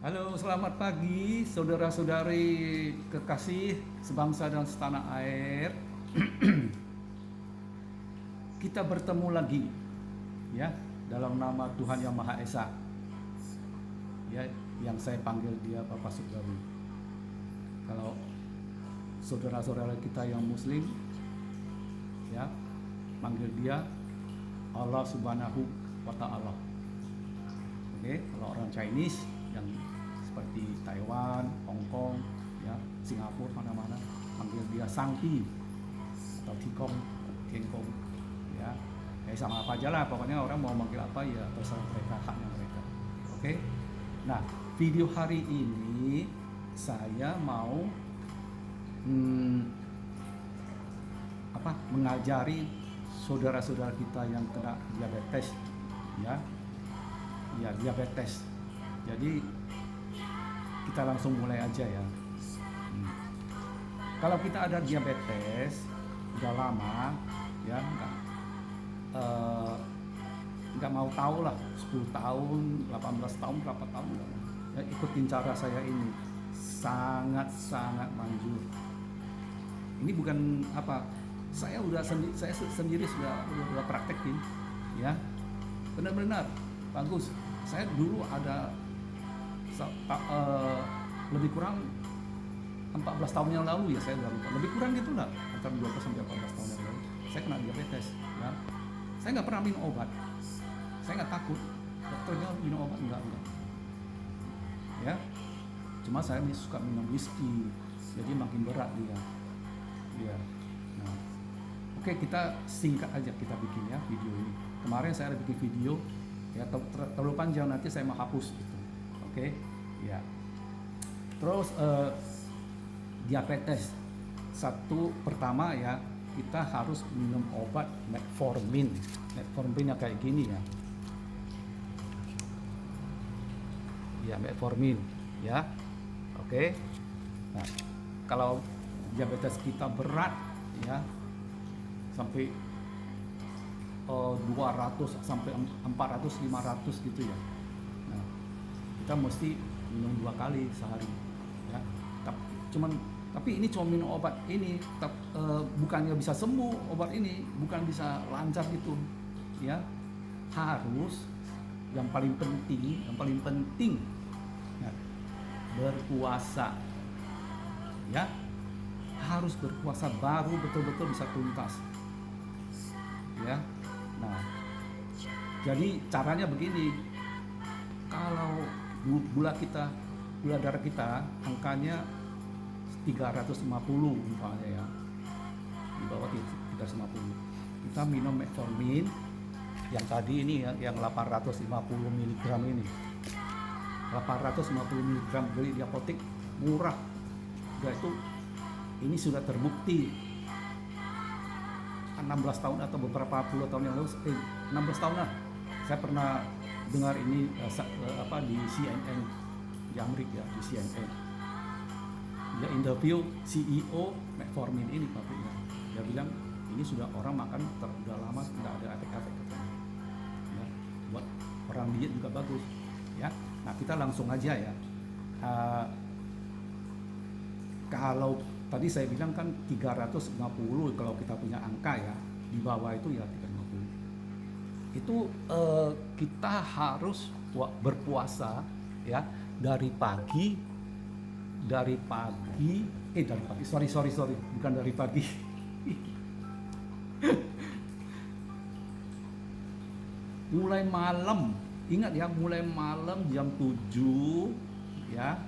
Halo, selamat pagi saudara-saudari kekasih sebangsa dan setanah air. Kita bertemu lagi ya dalam nama Tuhan Yang Maha Esa. Ya, yang saya panggil dia Bapak Surgawi. Kalau saudara-saudara kita yang muslim ya panggil dia Allah Subhanahu wa taala. Oke, kalau orang Chinese yang seperti Taiwan, Hong Kong, ya, Singapura mana-mana panggil dia Sangti atau Tikong, Tiengkong, ya, sama apa aja lah, pokoknya orang mau manggil apa ya terserah mereka, haknya mereka. Oke, nah video hari ini saya mau mengajari saudara-saudara kita yang kena diabetes, ya, diabetes. Jadi kita langsung mulai aja ya. Kalau kita ada diabetes udah lama ya, nggak mau tahu lah 10 tahun, 18 tahun, berapa tahun ya, ikutin cara saya ini, sangat manjur. Ini bukan apa, saya sendiri sudah praktekin ya, benar-benar bagus. Saya dulu ada lebih kurang 14 tahun yang lalu ya, saya udah lupa, lebih kurang gitu lah, antara 12 sampai 14 tahun yang lalu saya kena diabetes ya. Saya nggak pernah minum obat, saya nggak takut dokternya minum obat, enggak ya, cuma saya suka minum whisky, jadi makin berat dia ya. Nah, oke, kita singkat aja, kita bikin ya video ini. Kemarin saya ada bikin video ya, terlalu panjang, nanti saya mau hapus gitu. Oke, ya. Terus diabetes, satu pertama ya, kita harus minum obat metformin. Metforminnya kayak gini ya. Ya, metformin ya. Oke. Nah, kalau diabetes kita berat ya, sampai 200 sampai 400, 500 gitu ya. Nah, kita mesti minum 2 kali sehari ya. Tapi ini cuma minum obat ini, bukannya bisa sembuh obat ini, bukan bisa lancar gitu ya. Harus yang paling penting ya, berpuasa ya. Harus berpuasa baru betul-betul bisa tuntas ya. Nah, jadi caranya begini, kalau gula darah kita angkanya 350 misalnya ya, di bawah 350, kita minum metformin yang tadi ini ya, yang 850 mg ini, 850 mg beli di apotek, murah ya. Itu ini sudah terbukti 16 tahun atau beberapa puluh tahun yang lalu, 16 tahun lah, saya pernah dengar ini di CNN di Amerika ya, di CNN dia interview CEO metformin ini pabriknya. Dia bilang ini sudah orang makan udah lama nggak ada efek-efek katanya ya, buat orang diet juga bagus ya. Nah, kita langsung aja ya. Kalau tadi saya bilang kan 350, kalau kita punya angka ya di bawah itu ya 350, itu kita harus berpuasa ya dari pagi, sorry, bukan dari pagi. Mulai malam, ingat ya, mulai malam jam 7 ya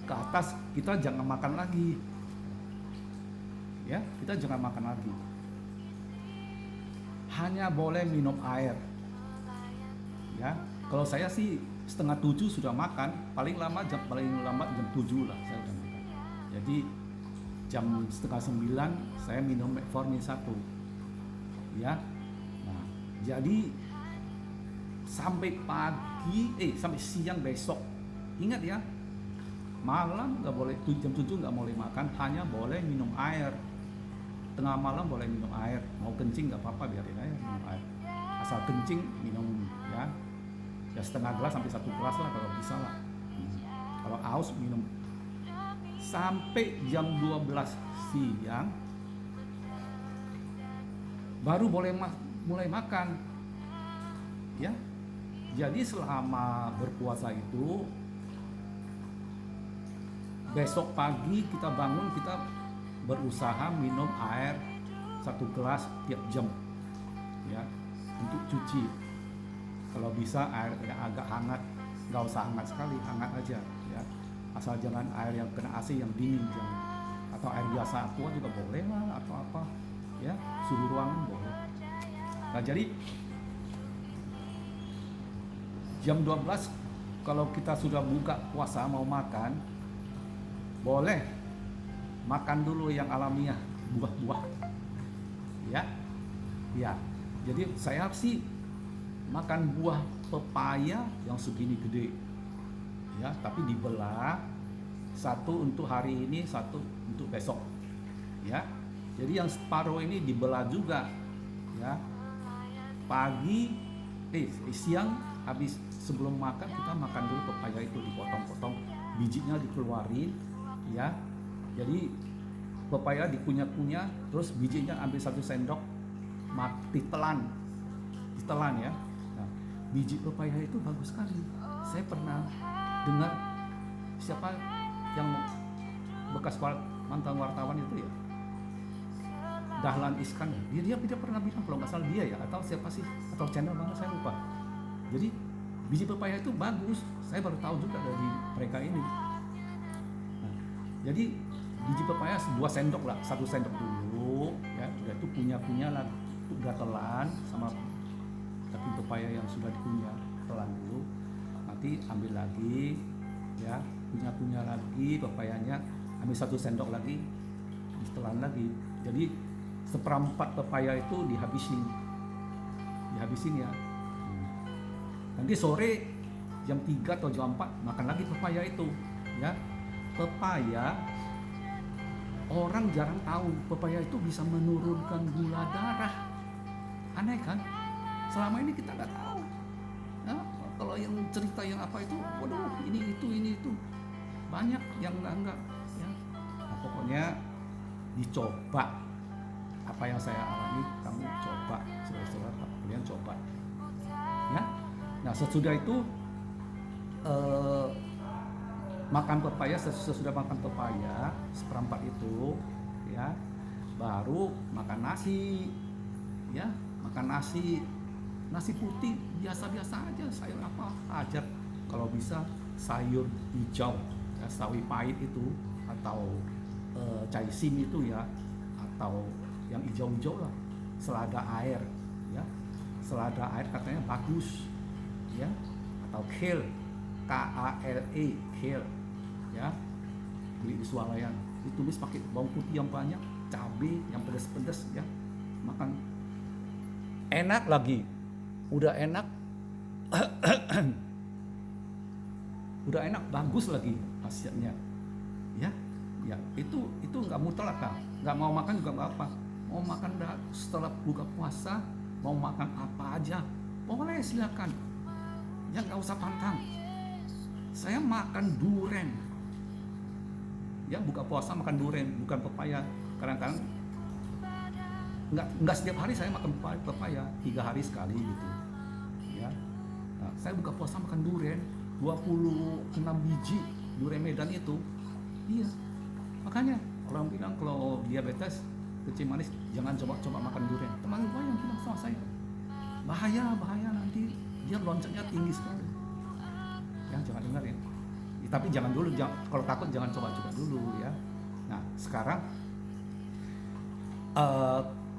ke atas kita jangan makan lagi ya, kita jangan makan lagi, hanya boleh minum air ya. Kalau saya sih 6:30 sudah makan, paling lambat jam 7 lah saya udah makan. Jadi jam 8:30 saya minum metformin 1 ya. Nah, jadi sampai sampai siang besok, ingat ya, malam nggak boleh, jam 7 nggak boleh makan, hanya boleh minum air. Tengah malam boleh minum air, mau kencing nggak apa-apa, biarin aja minum air, asal kencing minum ya setengah gelas sampai 1 gelas lah kalau bisa lah Kalau haus minum sampai jam 12 siang baru boleh mulai makan. Ya. Jadi selama berpuasa itu besok pagi kita bangun, kita berusaha minum air 1 gelas tiap jam, ya, untuk cuci. Kalau bisa air yang agak hangat, nggak usah hangat sekali, hangat aja, ya. Asal jangan air yang kena AC yang dingin, jangan. Atau air biasa aqua juga boleh lah, atau apa, ya, suhu ruangan boleh. Nah, jadi jam 12 kalau kita sudah buka puasa mau makan, boleh makan dulu yang alamiah, buah-buah, ya, ya. Jadi saya sih makan buah pepaya yang segini gede, ya, tapi dibelah, satu untuk hari ini, satu untuk besok, ya. Jadi yang separuh ini dibelah juga, ya. Siang habis sebelum makan kita makan dulu pepaya itu, dipotong-potong, bijinya dikeluarin, ya. Jadi pepaya dikunyah-kunyah, terus bijinya ambil 1 sendok, ditelan ya. Nah, biji pepaya itu bagus sekali. Saya pernah dengar siapa yang bekas mantan wartawan itu, ya, Dahlan Iskan, dia pernah bilang, kalau nggak salah dia, ya, atau siapa sih, atau channel mana saya lupa. Jadi biji pepaya itu bagus, saya baru tahu juga dari mereka ini. Nah, jadi biji pepaya 2 sendok lah, 1 sendok dulu, ya, udah itu kunyah-kunyah lah, udah telan sama daging pepaya yang sudah dikunyah, telan dulu, nanti ambil lagi, ya, kunyah-kunyah lagi pepayanya, ambil 1 sendok lagi, ditelan lagi. Jadi 1/4 pepaya itu dihabisin ya. Nanti sore jam 3 atau jam 4 makan lagi pepaya itu, ya. Pepaya, orang jarang tahu pepaya itu bisa menurunkan gula darah. Aneh kan? Selama ini kita nggak tahu. Ya, kalau yang cerita yang apa itu, waduh, ini itu banyak yang enggak, ya. Nah, pokoknya dicoba. Apa yang saya alami, kamu coba, saudara-saudara, kalian coba, ya. Nah, sesudah itu makan pepaya, sesudah makan pepaya 1/4 itu, ya, baru makan nasi, ya, makan nasi putih biasa-biasa aja, sayur apa aja, kalau bisa sayur hijau, ya, sawi pahit itu, atau caisim itu, ya, atau yang hijau-hijau lah, selada air, ya, selada air katanya bagus, ya, atau kale, KALE, kale, ya, beli di swalayan, ditulis pakai bawang putih yang banyak, cabai yang pedas-pedas, ya, makan enak lagi, udah enak udah enak, bagus lagi hasilnya, ya. Ya, itu nggak mutlak, kan, nggak mau makan juga nggak apa, mau makan setelah buka puasa, mau makan apa aja boleh, silakan, ya, nggak usah pantang. Saya makan duren, ya, buka puasa makan duren, bukan pepaya. Kadang-kadang nggak setiap hari saya makan pepaya, 3 hari sekali gitu, ya. Nah, saya buka puasa makan duren 26 biji, duren Medan itu, iya. Makanya orang bilang kalau diabetes, kecil manis, jangan coba makan durian. Teman gue yang bilang sama saya, bahaya nanti dia loncatnya tinggi sekali. Ya, jangan dengar, ya. Tapi jangan dulu, kalau takut jangan coba dulu, ya. Nah, sekarang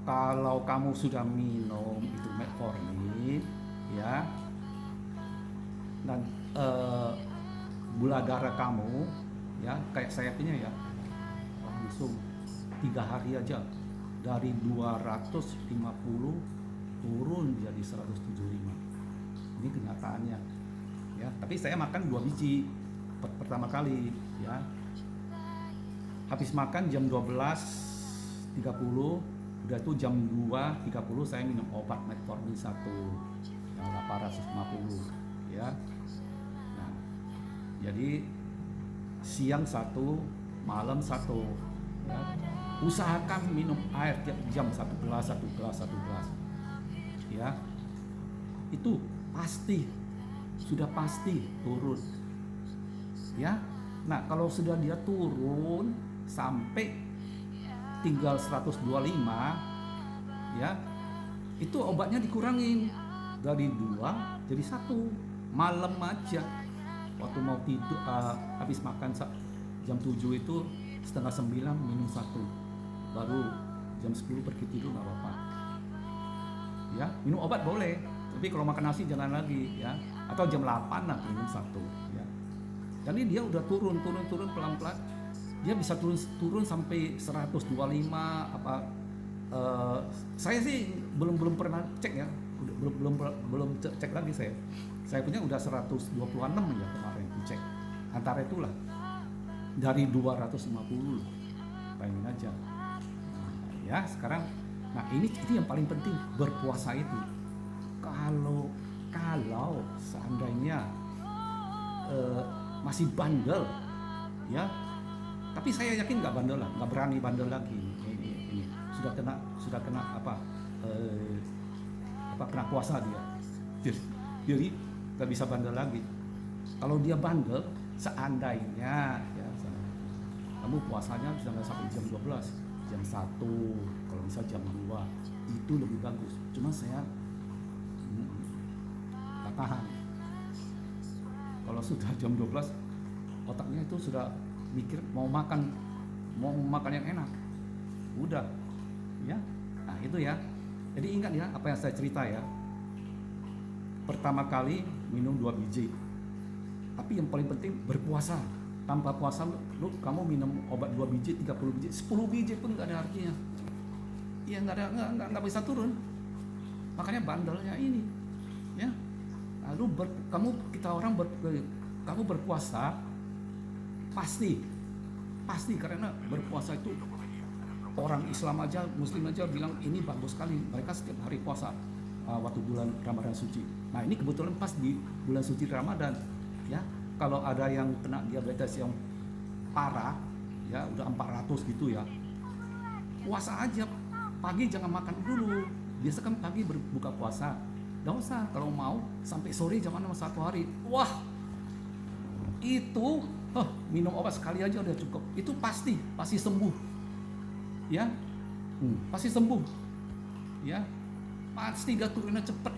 kalau kamu sudah minum itu metformin, ya, dan gula darah kamu, ya, kayak saya punya, ya, langsung 3 hari aja dari 250 turun jadi 175. Ini kenyataannya, ya. Tapi saya makan 2 biji pertama kali, ya. Habis makan jam 12.30, udah tuh jam 2.30 saya minum obat metformin 1 yang 850, ya. Nah, jadi siang 1, malam 1, ya. Usahakan minum air tiap jam 1 gelas, ya. Itu pasti, sudah pasti turun, ya. Nah, kalau sudah dia turun sampai tinggal 125, ya, itu obatnya dikurangin dari 2 jadi 1. Malam aja waktu mau tidur, habis makan jam 7 itu setengah 9 minum 1, baru jam 10 pergi tidur nggak apa-apa, ya. Minum obat boleh, tapi kalau makan nasi jangan lagi, ya. Atau jam 8 lah minum 1, ya. Jadi dia udah turun pelan-pelan, dia bisa turun sampai 125 apa. Saya sih belum pernah cek, ya. Belum cek lagi saya. Saya punya udah 126 ya kemarin dicek. Antara itulah dari 250 loh. Bayangin aja. Nah, ya sekarang, nah ini yang paling penting berpuasa itu. Kalau seandainya masih bandel, ya. Tapi saya yakin nggak bandel lah, nggak berani bandel lagi. Ini sudah kena apa kena puasa dia. Jadi nggak bisa bandel lagi. Kalau dia bandel, seandainya ya, kamu puasanya jangan sampai jam 12, jam 1, kalau bisa jam 2, itu lebih bagus. Cuma saya nggak tahan. Kalau sudah jam 12, otaknya itu sudah mikir mau makan yang enak. Udah, ya. Nah itu ya. Jadi ingat ya apa yang saya cerita ya. Pertama kali minum 2 biji. Tapi yang paling penting berpuasa. Tanpa puasa kamu minum obat 2 biji, 30 biji, 10 biji pun nggak ada artinya. Ya nggak bisa turun. Makanya bandelnya ini, ya. Lalu kamu berpuasa pasti karena berpuasa itu orang Islam aja, Muslim aja bilang ini bagus sekali. Mereka setiap hari puasa waktu bulan Ramadan suci. Nah ini kebetulan pas di bulan suci Ramadan, ya. Kalau ada yang kena diabetes yang parah, ya udah 400 gitu ya, puasa aja. Pagi jangan makan dulu. Biasa kan pagi berbuka puasa. Nggak usah, kalau mau sampai sore jangan 1 hari. Wah, itu minum obat sekali aja udah cukup. Itu pasti sembuh, ya. Pasti sembuh, ya. Pasti gak turunnya cepet,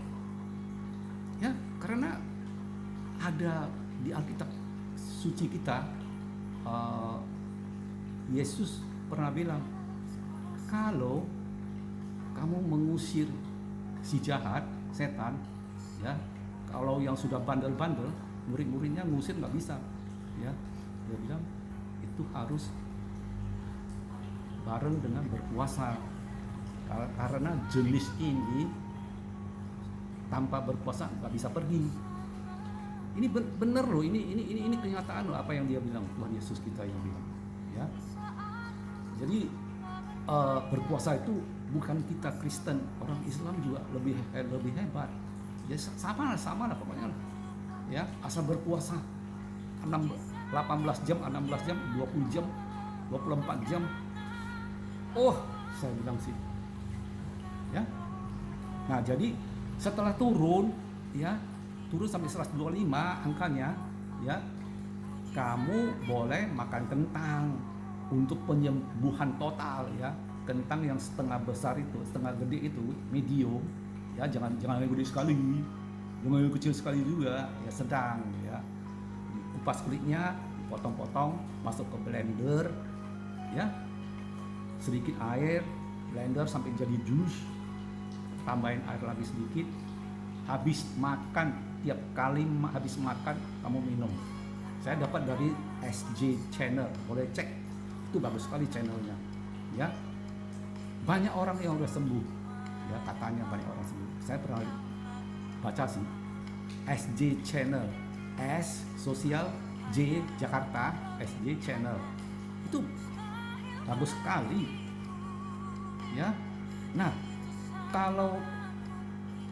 ya. Karena ada di Alkitab suci kita, Yesus pernah bilang, kalau kamu mengusir si jahat, setan, ya, kalau yang sudah bandel-bandel, murid-muridnya ngusir nggak bisa, ya. Dia bilang itu harus bareng dengan berpuasa, karena jenis ini tanpa berpuasa nggak bisa pergi. Ini benar loh, ini kenyataan loh apa yang dia bilang, Tuhan Yesus kita yang bilang, ya. Jadi berpuasa itu bukan kita Kristen, orang Islam juga lebih hebat. Ya sama lah pokoknya, ya. Asal berpuasa 18 jam, 16 jam, 20 jam, 24 jam. Oh, saya bilang sih, ya. Nah, jadi setelah turun, ya, turun sampai 125 angkanya, ya, kamu boleh makan kentang untuk penyembuhan total, ya. Kentang yang setengah besar itu, setengah gede itu, medium, ya, jangan yang gede sekali, jangan yang kecil sekali juga, ya, sedang, ya. Kupas kulitnya, potong-potong, masuk ke blender, ya, sedikit air, blender sampai jadi jus, tambahin air lagi sedikit. Habis makan, tiap kali habis makan kamu minum. Saya dapat dari SJ Channel, boleh cek, itu bagus sekali channelnya, ya. Banyak orang yang udah sembuh, ya, katanya banyak orang sembuh. Saya pernah baca sih, SJ Channel, S sosial, J Jakarta, SJ Channel, itu bagus sekali, ya. Nah, kalau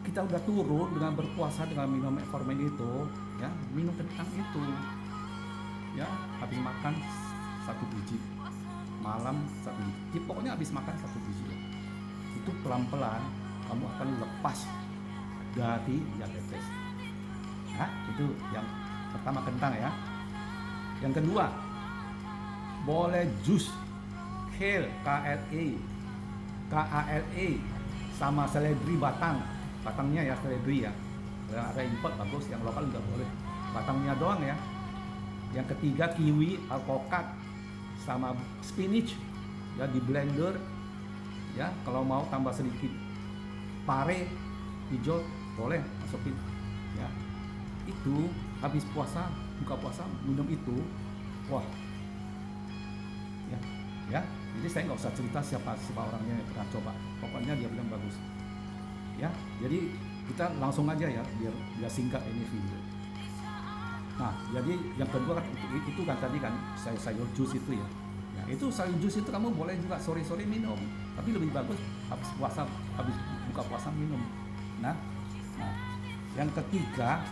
kita udah turun dengan berpuasa, dengan minum metformin itu, ya, minum kentang itu, ya habis makan satu biji, malam satu biji, pokoknya habis makan satu biji ya. Itu pelan-pelan kamu akan lepas dari diabetes. Nah, itu yang pertama, kentang ya. Yang kedua, boleh jus kale, KALE sama seledri batangnya ya, seledri ya. Yang ada import bagus, yang lokal nggak boleh. Batangnya doang ya. Yang ketiga, kiwi, alpukat sama spinach ya, di blender ya. Kalau mau tambah sedikit pare hijau boleh masukin ya. Itu habis puasa, buka puasa minum itu, wah ya, ya. Jadi saya nggak usah cerita siapa orangnya yang pernah coba, pokoknya dia bilang bagus ya. Jadi kita langsung aja ya, biar singkat ini video. Nah, jadi yang kedua kan itu kan tadi kan sayur jus itu ya. Ya, itu sayur jus itu kamu boleh juga sore-sore minum, tapi lebih bagus habis buka puasa minum. Nah, yang ketiga,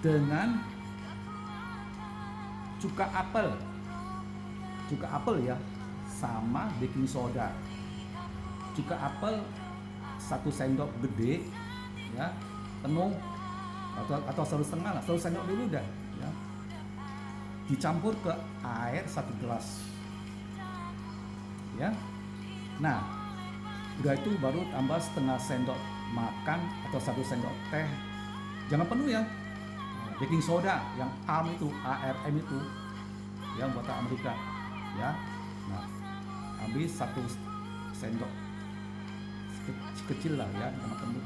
dengan cuka apel ya, sama baking soda. Cuka apel 1 sendok gede ya, penuh atau 1,5 lah, 1 sendok dulu dah ya. Dicampur ke air 1 gelas ya. Nah, udah itu baru tambah setengah sendok makan atau 1 sendok teh, jangan penuh ya. Baking soda yang ARM itu yang buatan Amerika ya. Nah, habis 1 sendok kecil lah ya, jangan penuh.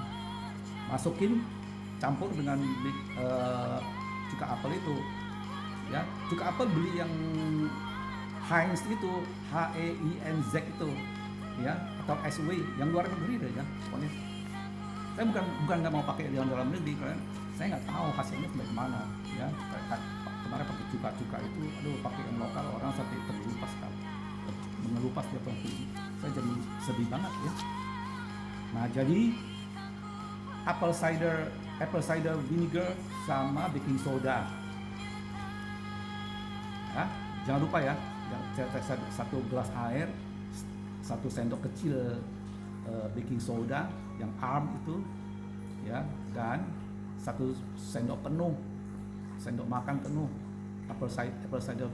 Masukin, campur dengan cuka apel itu ya. Cuka apel beli yang Heinz itu, HEINZ itu ya, atau SW yang luar negeri deh ya. Pokoknya saya bukan nggak mau pakai yang dalam negeri, karena saya nggak tahu hasilnya sampai kemana ya. Kemarin pakai cuka itu, aduh, pakai yang lokal orang sampai mengelupas dia pakai. Saya jadi sedih banget ya. Nah, jadi apple cider vinegar sama baking soda ya. Jangan lupa ya, 1 gelas air, 1 sendok kecil baking soda yang ARM itu ya, dan 1 sendok makan penuh apple cider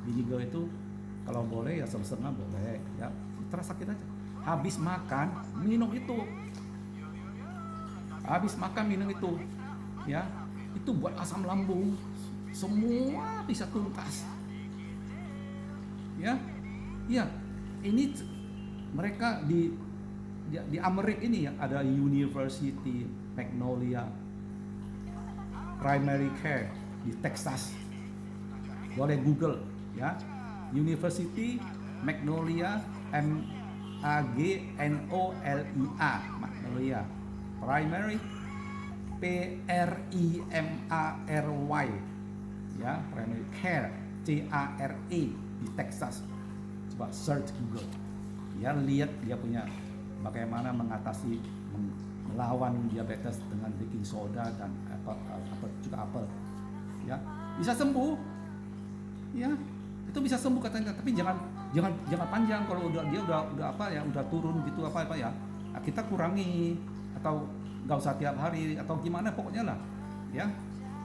vinegar itu. Kalau boleh ya 1,5 boleh ya, terasa sakit aja. Habis makan minum itu ya. Itu buat asam lambung semua bisa tuntas ya. Ya, ini mereka di Amerika ini ya, ada University Magnolia Primary Care di Texas. Boleh Google ya, University Magnolia, Magnolia Primary, PRIMARY ya, Primary Care, CARE di Texas. Coba search Google ya, lihat dia punya bagaimana mengatasi, melawan diabetes dengan baking soda dan cuka apel ya. Bisa sembuh ya, itu bisa sembuh katanya, tapi jangan panjang. Kalau dia udah turun gitu apa ya, nah, kita kurangi atau nggak usah tiap hari atau gimana, pokoknya lah ya.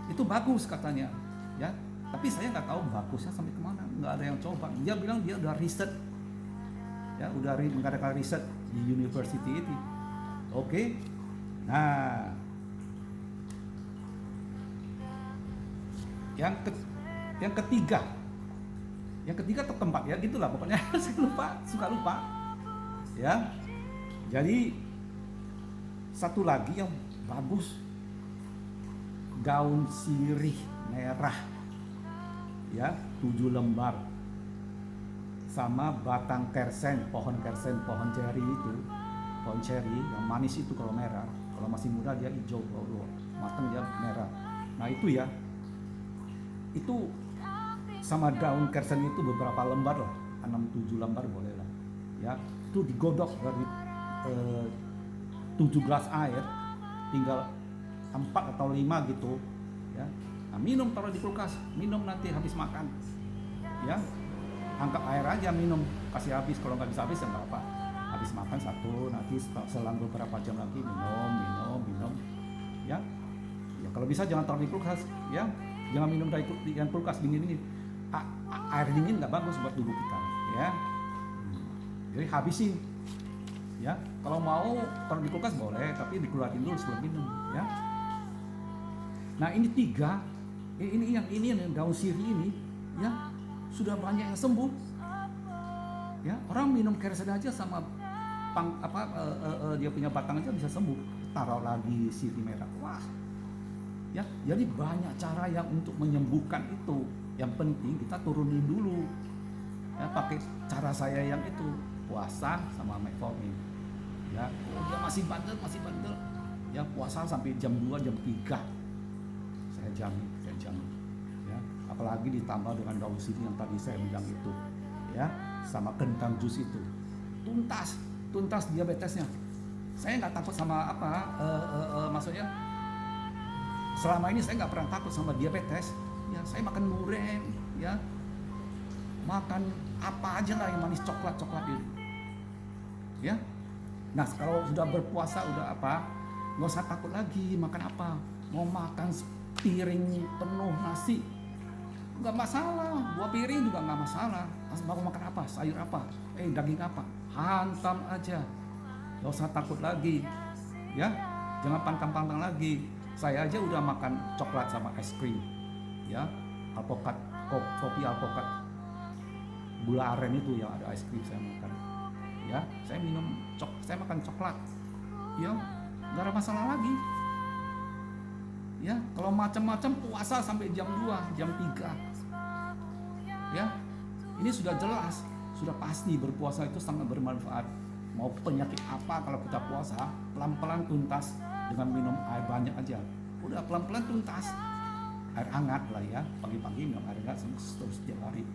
Itu bagus katanya ya, tapi saya nggak tahu bagusnya sampai kemana, nggak ada yang coba. Dia bilang dia udah riset ya, udah mengadakan riset di university itu. Oke. Nah, yang ketiga atau keempat ya, gitulah pokoknya. Saya suka lupa ya. Jadi satu lagi yang bagus, daun sirih merah ya, 7 lembar, sama batang kersen, pohon ceri itu, pohon ceri yang manis itu. Kalau merah, kalau masih muda dia hijau, kalau matang dia merah. Nah itu ya, itu sama daun kersen itu beberapa lembar lah, 6-7 lembar boleh lah ya. Itu digodok dari 7 gelas air, tinggal 4 atau 5 gitu ya. Nah, minum taruh di kulkas, minum nanti habis makan. Ya, angkat air aja minum, kasih habis. Kalau nggak bisa habis ya nggak apa. Habis makan satu, nanti selang beberapa jam lagi minum. Ya, ya kalau bisa jangan taruh di kulkas. Ya, jangan minum dari kulkas dingin. Air dingin nggak bagus buat tubuh kita. Ya, jadi habisin. Ya, kalau mau taruh di kulkas boleh, tapi dikeluarin dulu sebelum minum. Ya. Nah ini 3, ini yang daun sirih ini, ya sudah banyak yang sembuh. Ya, orang minum kersen aja sama dia punya batang aja bisa sembuh. Taruh lagi sirih merah, wah. Ya, jadi banyak cara yang untuk menyembuhkan itu. Yang penting kita turunin dulu. Ya, pakai cara saya yang itu, puasa sama metformin. Ya, dia masih bandel. Ya, puasa sampai jam 2, jam 3. Saya jamin. Ya, apalagi ditambah dengan daun sirih yang tadi saya bilang itu. Ya, sama kentang jus itu. Tuntas diabetesnya. Saya nggak takut sama maksudnya selama ini saya nggak pernah takut sama diabetes. Ya, saya makan durian, ya, makan apa aja lah yang manis, coklat itu. Ya, nah kalau sudah berpuasa udah nggak usah takut lagi makan apa. Mau makan piring penuh nasi nggak masalah, 2 piring juga nggak masalah. Mau makan apa, sayur apa, daging apa, hantam aja, nggak usah takut lagi. Ya, jangan pantang lagi. Saya aja udah makan coklat sama es krim. Ya, alpukat, kopi alpukat gula aren itu yang ada es krim saya makan. Ya, saya makan coklat. Ya, nggak ada masalah lagi. Ya, kalau macam-macam puasa sampai jam 2, jam 3. Ya, ini sudah jelas, sudah pasti berpuasa itu sangat bermanfaat. Mau penyakit apa kalau kita puasa, pelan-pelan tuntas dengan minum air banyak aja. Udah pelan-pelan tuntas. Air hangat lah ya, pagi-pagi minum air hangat terus setiap hari.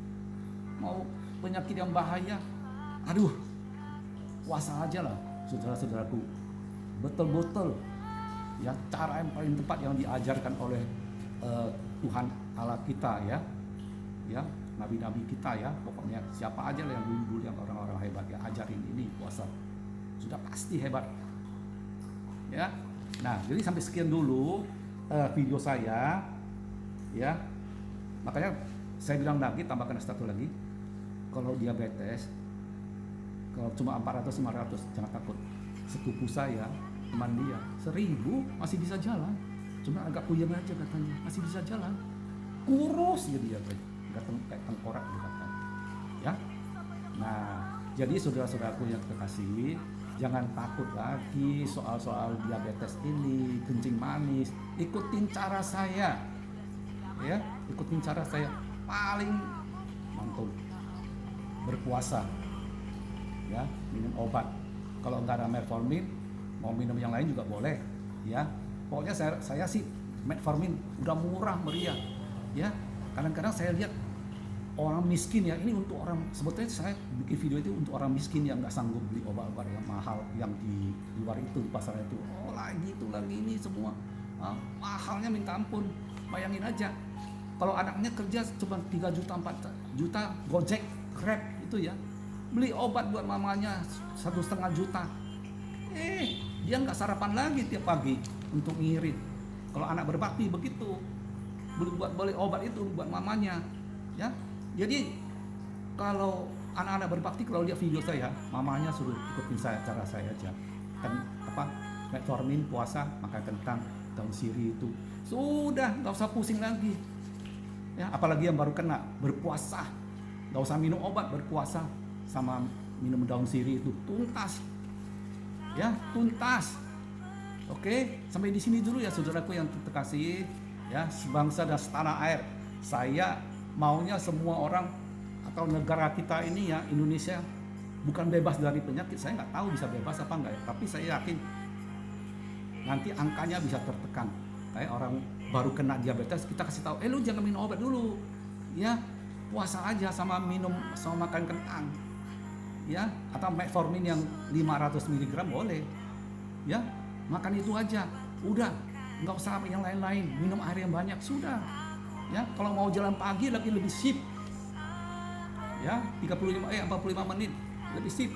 Mau penyakit yang bahaya, aduh, puasa aja lah, saudara-saudaraku. Betul-betul ya, cara yang paling tepat yang diajarkan oleh Tuhan Allah kita, ya nabi-nabi kita, ya pokoknya siapa aja lah yang dulu yang orang-orang hebat ya ajarin ini puasa, sudah pasti hebat. Ya, nah jadi sampai sekian dulu video saya, ya. Makanya saya bilang lagi, tambahkan satu lagi, kalau diabetes, kalau cuma 400-500 jangan takut. Sepupu saya, teman dia 1000 masih bisa jalan, cuma agak puyeng aja katanya, masih bisa jalan, kurus ya dia, nggak kayak tengkorak gitu katanya. Ya, nah jadi saudara-saudaraku yang terkasih, jangan takut lagi soal diabetes ini, kencing manis. Ikutin cara saya, ya, ikutin cara saya, paling mantul. Berpuasa, ya, minum obat. Kalau nggak ada metformin, mau minum yang lain juga boleh, ya. Pokoknya saya sih metformin udah murah meriah, ya. Kadang-kadang saya lihat orang miskin, ya, ini untuk orang, sebetulnya saya bikin video itu untuk orang miskin yang nggak sanggup beli obat-obat yang mahal yang di luar itu, pasar itu. Oh, lagi ini semua mahalnya minta ampun. Bayangin aja kalau anaknya kerja cuma 3 juta 4 juta Gojek, Grab itu, ya, beli obat buat mamanya 1,5 juta. Dia nggak sarapan lagi tiap pagi untuk ngirit. Kalau anak berbakti begitu, beli obat itu buat mamanya, ya. Jadi kalau anak-anak berbakti, kalau lihat video saya, mamanya suruh ikutin cara saya aja. Kan metformin, puasa, makan kentang, daun sirih itu. Sudah, nggak usah pusing lagi. Ya, apalagi yang baru kena berpuasa, nggak usah minum obat, berpuasa sama minum daun sirih itu tuntas. Ya, tuntas. Oke, sampai di sini dulu ya saudaraku yang terkasih, ya, sebangsa dan setanah air. Saya maunya semua orang atau negara kita ini, ya, Indonesia, bukan bebas dari penyakit. Saya nggak tahu bisa bebas apa enggak, ya, tapi saya yakin nanti angkanya bisa tertekan. Kayak orang baru kena diabetes, kita kasih tahu, lu jangan minum obat dulu, ya, puasa aja sama makan kentang, ya, atau metformin yang 500 mg boleh, ya, makan itu aja, udah, nggak usah yang lain-lain, minum air yang banyak, sudah, Ya, kalau mau jalan pagi lagi lebih sip. Ya, 45 menit lebih sip.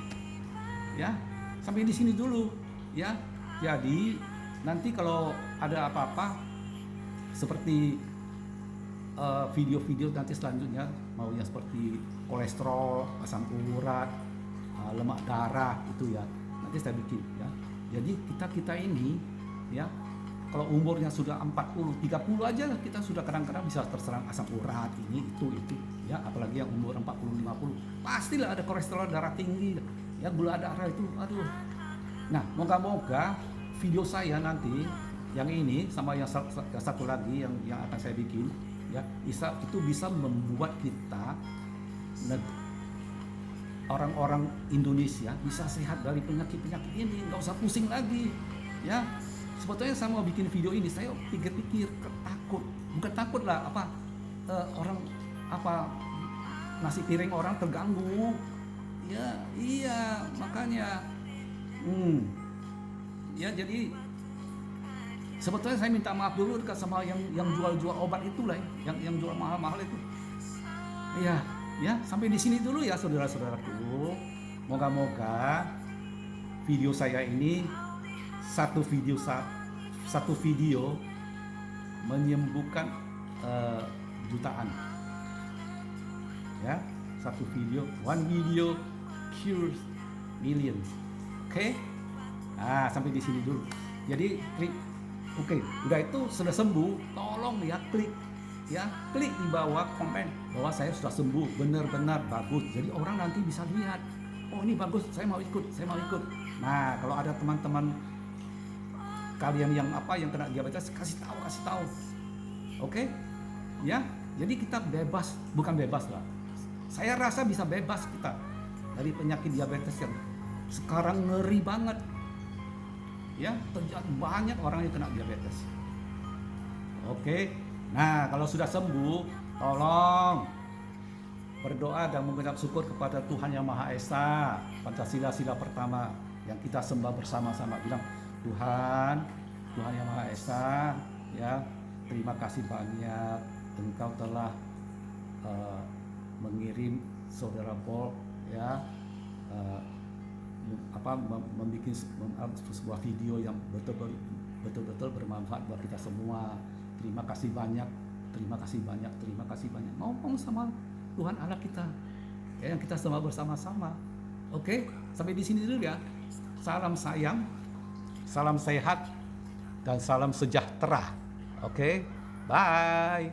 Ya, sampai di sini dulu. Ya, jadi nanti kalau ada apa-apa seperti video-video nanti selanjutnya, maunya seperti kolesterol, asam urat, lemak darah itu ya, nanti saya bikin ya. Jadi kita ini ya, kalau umurnya sudah 40, 30 aja kita sudah kadang-kadang bisa terserang asam urat ini itu ya, apalagi yang umur 40, 50 pastilah ada kolesterol darah tinggi ya, gula darah itu, aduh. Nah, moga-moga video saya nanti yang ini sama yang satu lagi yang akan saya bikin ya, itu bisa membuat kita orang-orang Indonesia bisa sehat dari penyakit-penyakit ini, nggak usah pusing lagi ya. Sebetulnya saya mau bikin video ini, saya pikir-pikir bukan takut lah, orang nasi piring orang terganggu ya, iya makanya ya. Jadi sebetulnya saya minta maaf dulu sama yang jual-jual obat itulah, yang jual mahal-mahal itu. Ya, sampai di sini dulu ya saudara-saudaraku. Moga-moga video saya ini satu video menyembuhkan jutaan. Ya, one video cures millions. Oke? Nah, sampai di sini dulu. Jadi klik. Oke, udah itu sudah sembuh, tolong ya klik di bawah komen bahwa saya sudah sembuh, benar-benar bagus. Jadi orang nanti bisa lihat, oh ini bagus, saya mau ikut. Nah, kalau ada teman-teman kalian yang kena diabetes, kasih tahu. Oke? Ya, jadi kita bebas, bukan bebas lah. Saya rasa bisa bebas kita dari penyakit diabetes yang sekarang ngeri banget. Ya, terjadi banyak orang yang kena diabetes. Oke. Nah, kalau sudah sembuh, tolong berdoa dan mengucap syukur kepada Tuhan Yang Maha Esa. Pancasila sila pertama yang kita sembah bersama-sama, bilang, Tuhan Yang Maha Esa, ya, terima kasih banyak Engkau telah mengirim saudara Paul ya, membuat sebuah video yang betul-betul bermanfaat buat kita semua. Terima kasih banyak. Ngomong sama Tuhan Allah kita ya, yang kita sembah bersama-sama. Oke, sampai di sini dulu ya. Salam sayang, salam sehat, dan salam sejahtera. Oke, bye.